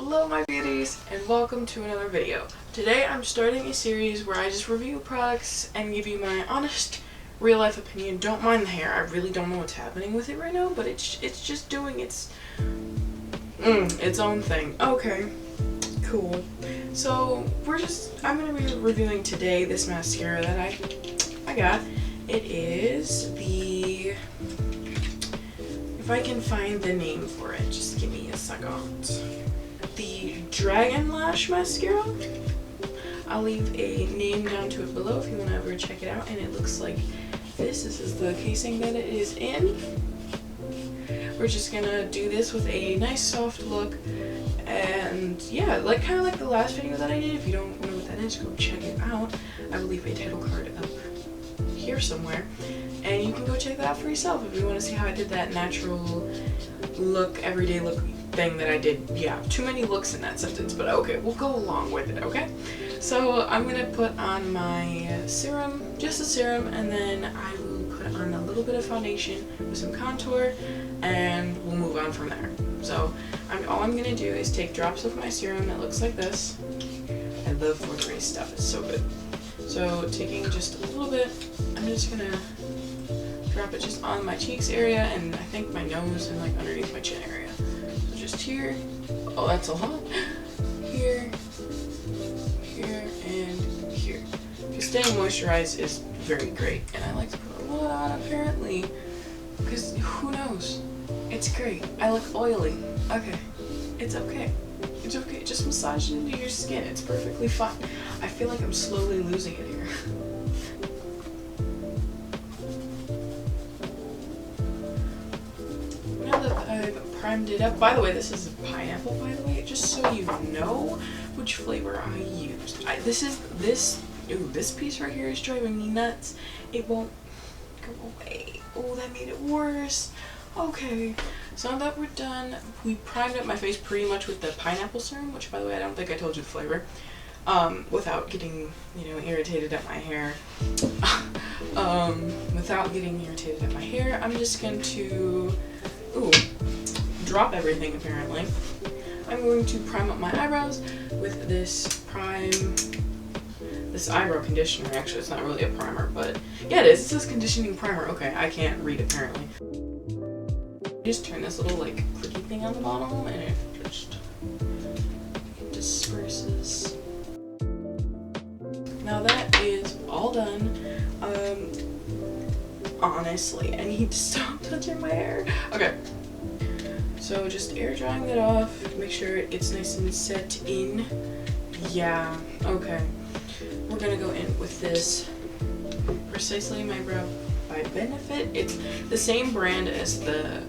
Hello my beauties and welcome to another video. Today I'm starting a series where I just review products and give you my honest real life opinion. Don't mind the hair, I really don't know what's happening with it right now, but it's just doing its own thing. Okay, cool. So I'm gonna be reviewing today this mascara that I got. It is the, if I can find the name for it, just give me a second. The DragonLash mascara. I'll leave a name down to it below if you want to ever check it out. And it looks like this. This is the casing that it is in. We're just gonna do this with a nice soft look. And yeah, like kind of like the last video that I did. If you don't know what that is, go check it out. I will leave a title card up here somewhere. And you can go check that out for yourself if you want to see how I did that natural look, everyday look thing that I did. Yeah, too many looks in that sentence, but okay, we'll go along with it, okay? So I'm gonna put on my serum, just a serum, and then I will put on a little bit of foundation with some contour, and we'll move on from there. So all I'm gonna do is take drops of my serum that looks like this. I love forgery stuff, it's so good. So taking just a little bit, I'm just gonna drop it just on my cheeks area and I think my nose and like underneath my chin area. So just here, oh that's a lot, here, here, and here. Because staying moisturized is very great and I like to put a lot on apparently, because who knows, it's great. I look oily, okay, it's okay. It's okay, just massage it into your skin, it's perfectly fine. I feel like I'm slowly losing it here. Now that I've primed it up, by the way, this is a pineapple, by the way, just so you know which flavor I used. This piece right here is driving me nuts. It won't go away. Oh, that made it worse. Okay, so now that we're done, we primed up my face pretty much with the pineapple serum, which by the way, I don't think I told you the flavor, without getting, irritated at my hair. Without getting irritated at my hair, I'm just going to, drop everything apparently. I'm going to prime up my eyebrows with this eyebrow conditioner. Actually, it's not really a primer, but yeah, it is. It says conditioning primer. Okay, I can't read apparently. Just turn this little like clicky thing on the bottom and it just disperses. Now that is all done. Honestly, I need to stop touching my hair. Okay, so just air drying that off, make sure it gets nice and set in. Yeah, okay. We're gonna go in with this Precisely My Brow by Benefit. It's the same brand as the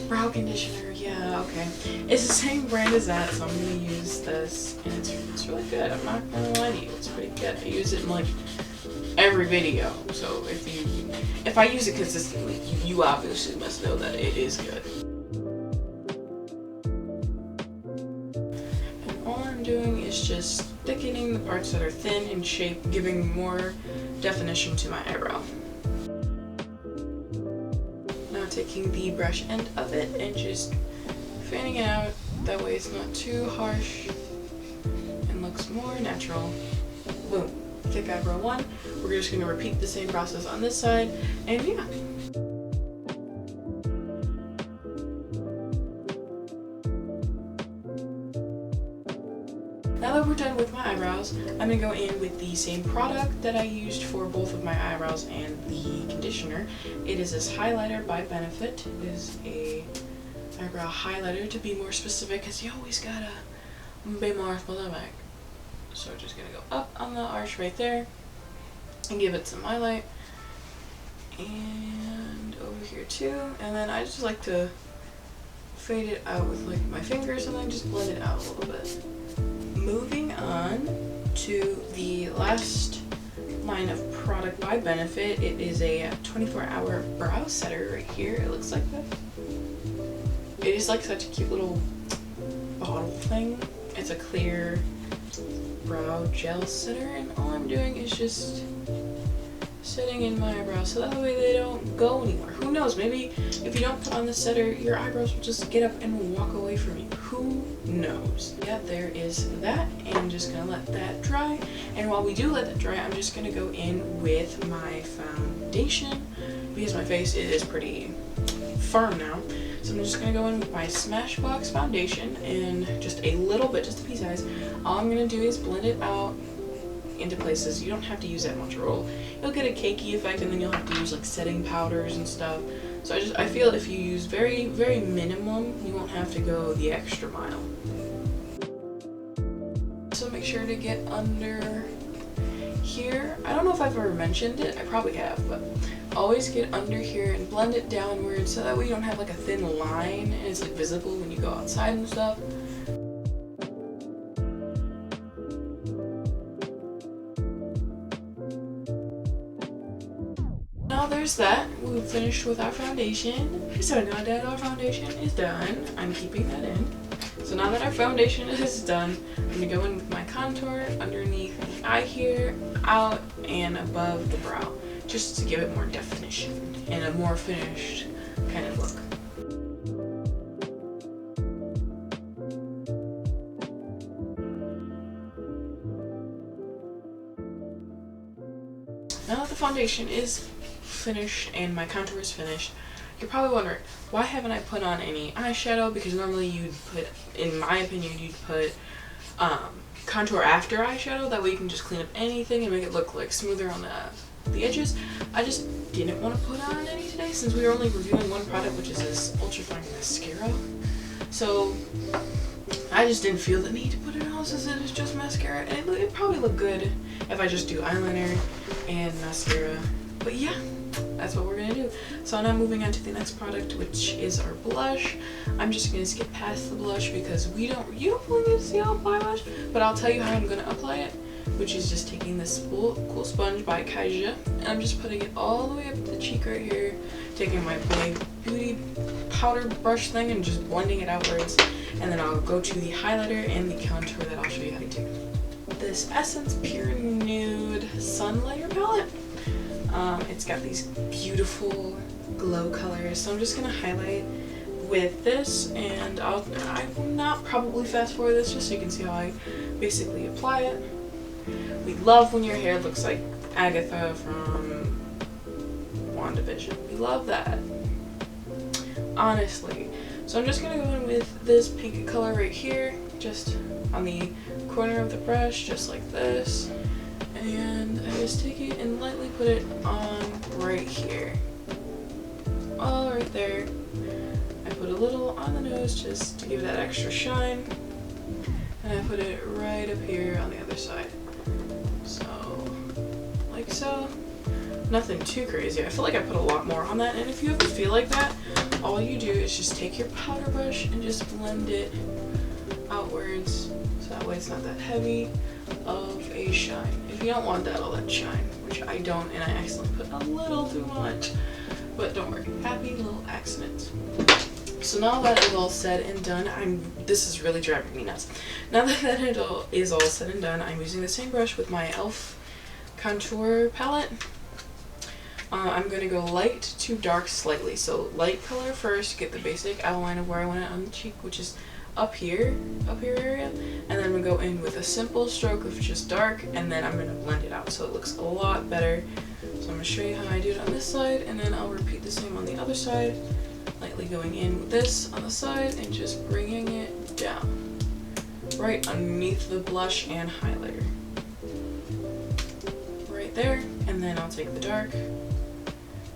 brow conditioner. Yeah, okay. It's the same brand as that, so I'm gonna use this, and it's really good. I'm not gonna lie to you, it's pretty good. I use it in like every video, so if I use it consistently, you obviously must know that it is good. And all I'm doing is just thickening the parts that are thin in shape, giving more definition to my eyebrow. Now taking the brush end of it and just fanning it out, that way it's not too harsh and looks more natural. Boom. Thick eyebrow one. We're just going to repeat the same process on this side, and yeah. Now that we're done with my eyebrows, I'm going to go in with the same product that I used for both of my eyebrows and the conditioner. It is this highlighter by Benefit. It is a eyebrow highlighter, to be more specific, because you always gotta be more specific. So we're just going to go up on the arch right there and give it some highlight. And over here too. And then I just like to fade it out with like my fingers and then just blend it out a little bit. Moving on to the last line of product by Benefit. It is a 24-hour brow setter right here. It looks like that. It is like such a cute little bottle thing. It's a clear brow gel setter, and all I'm doing is just setting in my eyebrows so that way they don't go anywhere. Who knows, maybe if you don't put on the setter, your eyebrows will just get up and walk away from you. Who knows? Yeah, there is that, and I'm just gonna let that dry. And while we do let that dry, I'm just gonna go in with my foundation because my face is pretty firm now. So I'm just gonna go in with my SmashBox foundation and just a little bit, just a pea size. All I'm gonna do is blend it out into places. You don't have to use that much roll. You'll get a cakey effect, and then you'll have to use like setting powders and stuff. So I feel if you use very minimum, you won't have to go the extra mile. So make sure to get under here. I don't know if I've ever mentioned it. I probably have, but always get under here and blend it downward so that way you don't have like a thin line and it's like visible when you go outside and stuff. Now there's that. We've finished with our foundation. So now that our foundation is done, I'm keeping that in. So now that our foundation is done, I'm going to go in with my contour underneath the eye here, out, and above the brow, just to give it more definition and a more finished kind of look. Now that the foundation is finished and my contour is finished, you're probably wondering, why haven't I put on any eyeshadow? Because normally you'd put, in my opinion, you'd put contour after eyeshadow. That way you can just clean up anything and make it look like smoother on the edges. I just didn't want to put on any today since we were only reviewing one product, which is this ultra fine mascara. So I just didn't feel the need to put it on since it is just mascara, and it'd probably look good if I just do eyeliner and mascara. But yeah, that's what we're gonna do. So now moving on to the next product, which is our blush. I'm just gonna skip past the blush because you don't really need to see how I apply blush, but I'll tell you how I'm gonna apply it, which is just taking this cool sponge by Kaja, and I'm just putting it all the way up the cheek right here, taking my big beauty powder brush thing and just blending it outwards, and then I'll go to the highlighter and the contour that I'll show you how to do. This Essence Pure Nude Sun Layer Palette. It's got these beautiful glow colors, so I'm just gonna highlight with this, and I will not probably fast forward this just so you can see how I basically apply it. We love when your hair looks like Agatha from WandaVision. We love that, honestly. So I'm just gonna go in with this pink color right here, just on the corner of the brush, just like this. And I just take it and lightly put it on right here. All right there. I put a little on the nose just to give that extra shine. And I put it right up here on the other side. So, like so. Nothing too crazy. I feel like I put a lot more on that. And if you ever feel like that, all you do is just take your powder brush and just blend it outwards. So that way it's not that heavy of a shine. If you don't want that all that shine, which I don't, and I accidentally put a little too much, but don't worry, happy little accidents. So now that is all said and done, this is really driving me nuts. Now that it is all said and done, I'm using the same brush with my e.l.f. contour palette. I'm going to go light to dark slightly. So light color first, get the basic outline of where I want it on the cheek, which is up here area, and then I'm going to go in with a simple stroke of just dark, and then I'm going to blend it out so it looks a lot better. So I'm going to show you how I do it on this side, and then I'll repeat the same on the other side, lightly going in with this on the side and just bringing it down right underneath the blush and highlighter. Right there, and then I'll take the dark,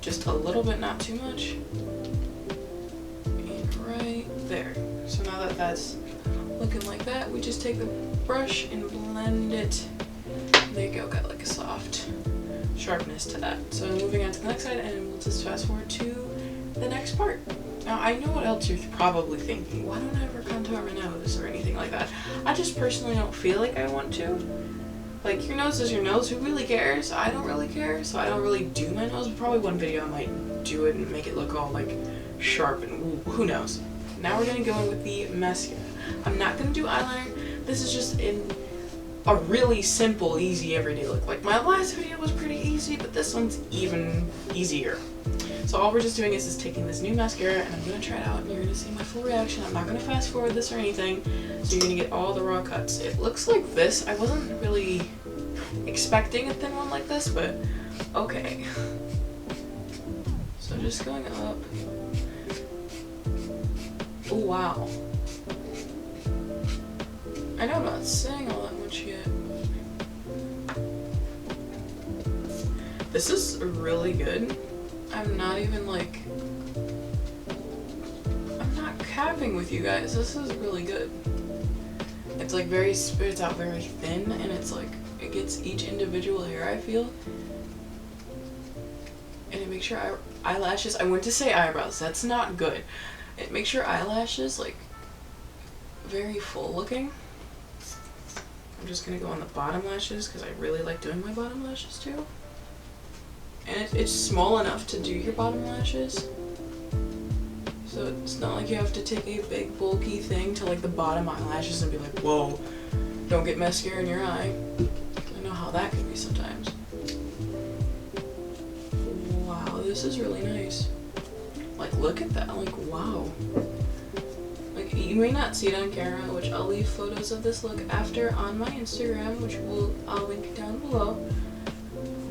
just a little bit, not too much, and right there. So now that that's looking like that, we just take the brush and blend it. There you go, got like a soft sharpness to that. So moving on to the next side, and we'll just fast forward to the next part. Now I know what else you're probably thinking. Why don't I ever contour my nose or anything like that? I just personally don't feel like I want to. Like, your nose is your nose, who really cares? I don't really care, so I don't really do my nose. Probably one video I might do it and make it look all like sharp and who knows. Now we're gonna go in with the mascara. I'm not gonna do eyeliner. This is just a really simple, easy, everyday look. Like my last video was pretty easy, but this one's even easier. So all we're just doing is taking this new mascara, and I'm gonna try it out, and you're gonna see my full reaction. I'm not gonna fast forward this or anything, so you're gonna get all the raw cuts. It looks like this. I wasn't really expecting a thin one like this, but okay. So just going up. Oh wow. I know I'm not saying all that much yet. This is really good. I'm not even like, I'm not capping with you guys. This is really good. It's like very, spits out very thin, and it's like, it gets each individual hair, I feel. And it makes your eyelashes, I went to say eyebrows, that's not good. It makes your eyelashes like very full looking. I'm just gonna go on the bottom lashes because I really like doing my bottom lashes too. And it's small enough to do your bottom lashes. So it's not like you have to take a big bulky thing to like the bottom eyelashes and be like, whoa, don't get mascara in your eye. I know how that can be sometimes. Wow, this is really nice. Like, look at that, like, wow. Like, you may not see it on camera, which I'll leave photos of this look after on my Instagram, which I'll link down below.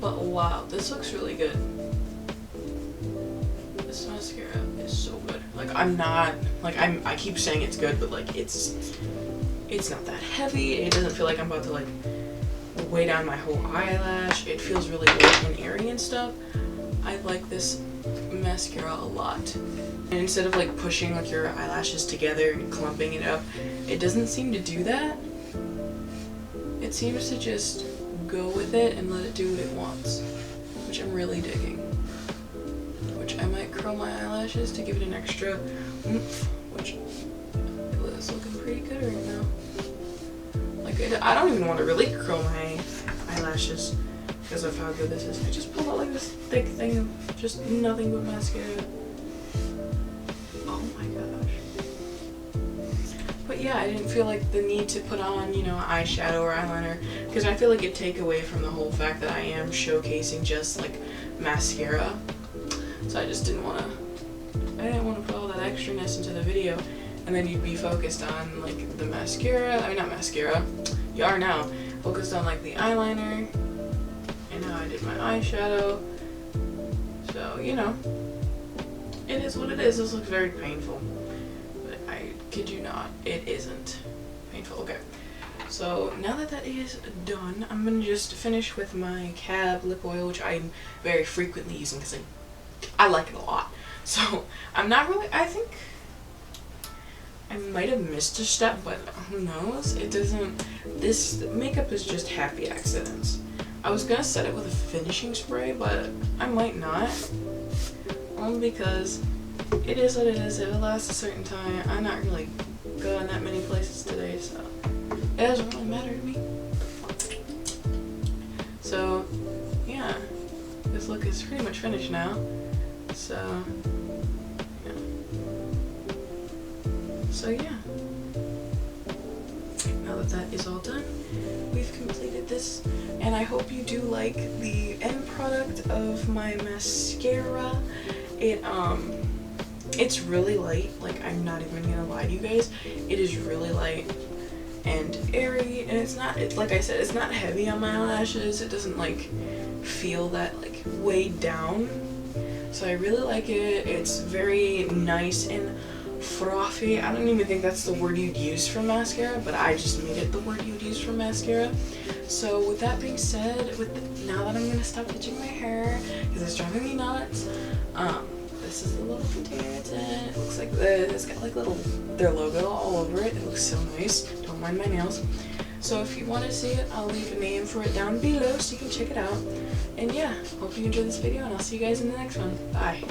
But wow, this looks really good. This mascara is so good. Like, I'm not, like, I keep saying it's good, but like, it's not that heavy. It doesn't feel like I'm about to like weigh down my whole eyelash. It feels really light and airy and stuff. I like this mascara a lot. And instead of like pushing like your eyelashes together and clumping it up, it doesn't seem to do that. It seems to just go with it and let it do what it wants, which I'm really digging. Which I might curl my eyelashes to give it an extra oomph, which is looking pretty good right now. Like, I don't even want to really curl my eyelashes because of how good this is. I just pulled out like this thick thing of just nothing but mascara. Oh my gosh. But yeah, I didn't feel like the need to put on, you know, eyeshadow or eyeliner, because I feel like it'd take away from the whole fact that I am showcasing just like mascara. So I just didn't want to put all that extraness into the video, and then you'd be focused on like the mascara, I mean not mascara, you are now, focused on like the eyeliner, and how I did my eyeshadow. So, you know, it is what it is. This looks very painful, but I kid you not, it isn't painful. Okay, so now that that is done, I'm gonna just finish with my Cab lip oil, which I'm very frequently using because I like it a lot. So I'm not really, I think I might have missed a step, but who knows? It doesn't, this makeup is just happy accidents. I was gonna set it with a finishing spray, but I might not. Only because it is what it is. It will last a certain time. I'm not really going that many places today, so it doesn't really matter to me. So yeah, this look is pretty much finished now. So yeah. So yeah. Now that that is all done, we've completed this, and I hope you do like the end product of my mascara. It's really light, like I'm not even gonna lie to you guys. It is really light and airy, and it's like I said, it's not heavy on my eyelashes. It doesn't like feel that like weighed down. So I really like it. It's very nice and frothy. I don't even think that's the word you'd use for mascara, but I just made it the word you'd use for mascara. So with that being said, now that I'm gonna stop touching my hair because it's driving me nuts, this is the little container it's in. It looks like this. It's got like their logo all over it. It looks so nice. Don't mind my nails. So if you want to see it, I'll leave a name for it down below so you can check it out. And yeah, hope you enjoyed this video, and I'll see you guys in the next one. Bye.